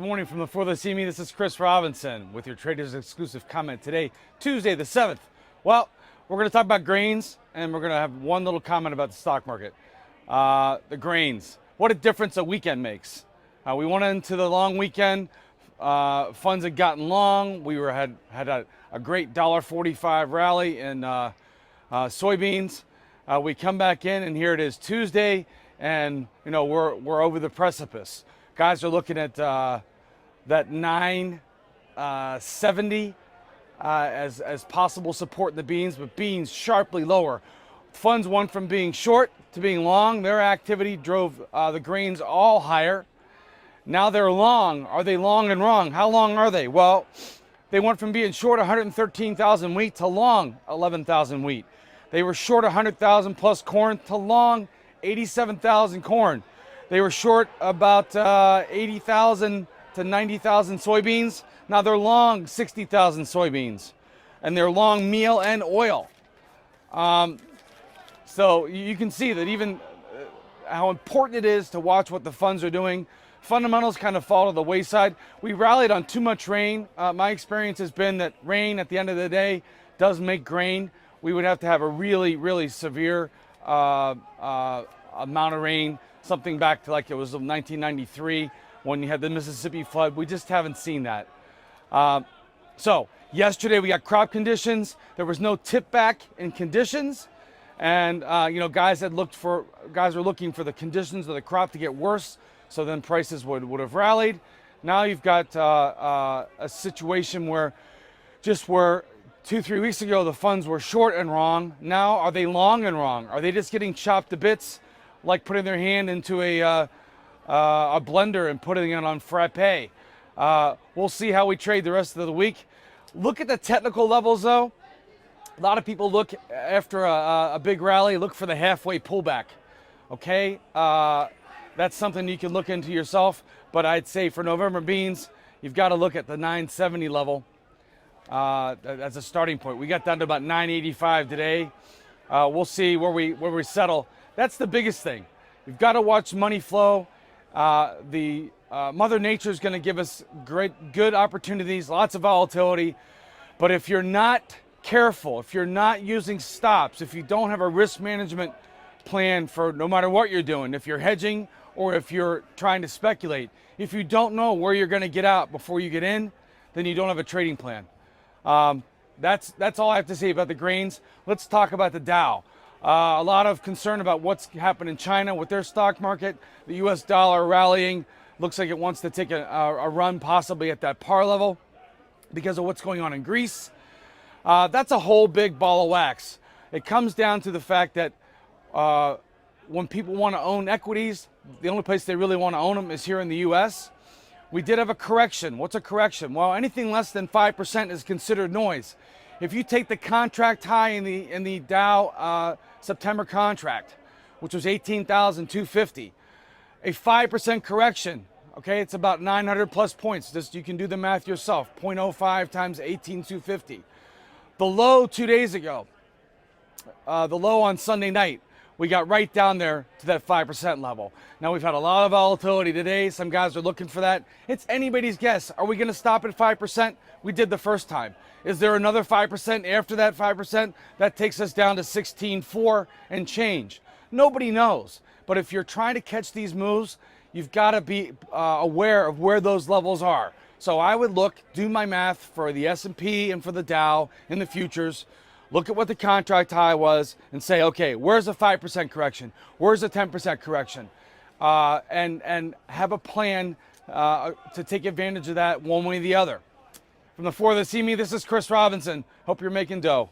morning from the For the See Me. This is Chris Robinson with your Trader's Exclusive comment today, Tuesday the 7th. Well, we're going to talk about grains, and we're going to have one little comment about the stock market. The grains, what a difference a weekend makes. We went into the long weekend. Funds had gotten long. We had a great $1.45 rally in soybeans. We come back in, and here it is Tuesday, and we're over the precipice. Guys are looking at that 970 as possible support in the beans, but beans sharply lower. Funds went from being short to being long. Their activity drove the grains all higher. Now they're long. Are they long and wrong? How long are they? Well, they went from being short 113,000 wheat to long 11,000 wheat. They were short 100,000 plus corn to long 87,000 corn. They were short about 80,000 to 90,000 soybeans. Now they're long 60,000 soybeans, and they're long meal and oil. So you can see that even how important it is to watch what the funds are doing. Fundamentals kind of fall to the wayside. We rallied on too much rain. My experience has been that rain at the end of the day does make grain. We would have to have a really, really severe amount of rain, something back to like it was 1993 when you had the Mississippi flood. We just haven't seen that. So yesterday we got crop conditions. There was no tip back in conditions, and guys were looking for the conditions of the crop to get worse, so then prices would have rallied. Now you've got a situation where 2-3 weeks ago the funds were short and wrong. Now are they long and wrong? Are they just getting chopped to bits, like putting their hand into a blender and putting it on frappe? We'll see how we trade the rest of the week. Look at the technical levels, though. A lot of people look after a big rally, look for the halfway pullback. Okay, that's something you can look into yourself. But I'd say for November beans, you've got to look at the 970 level as a starting point. We got down to about 985 today. We'll see where we settle. That's the biggest thing. You've got to watch money flow. Mother Nature is going to give us good opportunities, lots of volatility. But if you're not careful, if you're not using stops, if you don't have a risk management plan for no matter what you're doing, if you're hedging or if you're trying to speculate, if you don't know where you're going to get out before you get in, then you don't have a trading plan. That's all I have to say about the grains. Let's talk about the Dow. A lot of concern about what's happened in China with their stock market. The U.S. dollar rallying. Looks like it wants to take a run possibly at that par level because of what's going on in Greece. That's a whole big ball of wax. It comes down to the fact that when people want to own equities, the only place they really want to own them is here in the U.S. We did have a correction. What's a correction? Well, anything less than 5% is considered noise. If you take the contract high in the Dow September contract, which was 18,250, a 5% correction, okay, it's about 900 plus points. You can do the math yourself. 0.05 times 18,250. The low 2 days ago, the low on Sunday night, we got right down there to that 5% level. Now we've had a lot of volatility today. Some guys are looking for that. It's anybody's guess. Are we going to stop at 5%? We did the first time. Is there another 5% after that 5%? That takes us down to 16.4 and change. Nobody knows. But if you're trying to catch these moves, you've got to be aware of where those levels are. So I would do my math for the S&P and for the Dow in the futures. Look at what the contract high was and say, okay, where's a 5% correction? Where's a 10% correction? And have a plan to take advantage of that one way or the other. From the For the See Me, this is Chris Robinson. Hope you're making dough.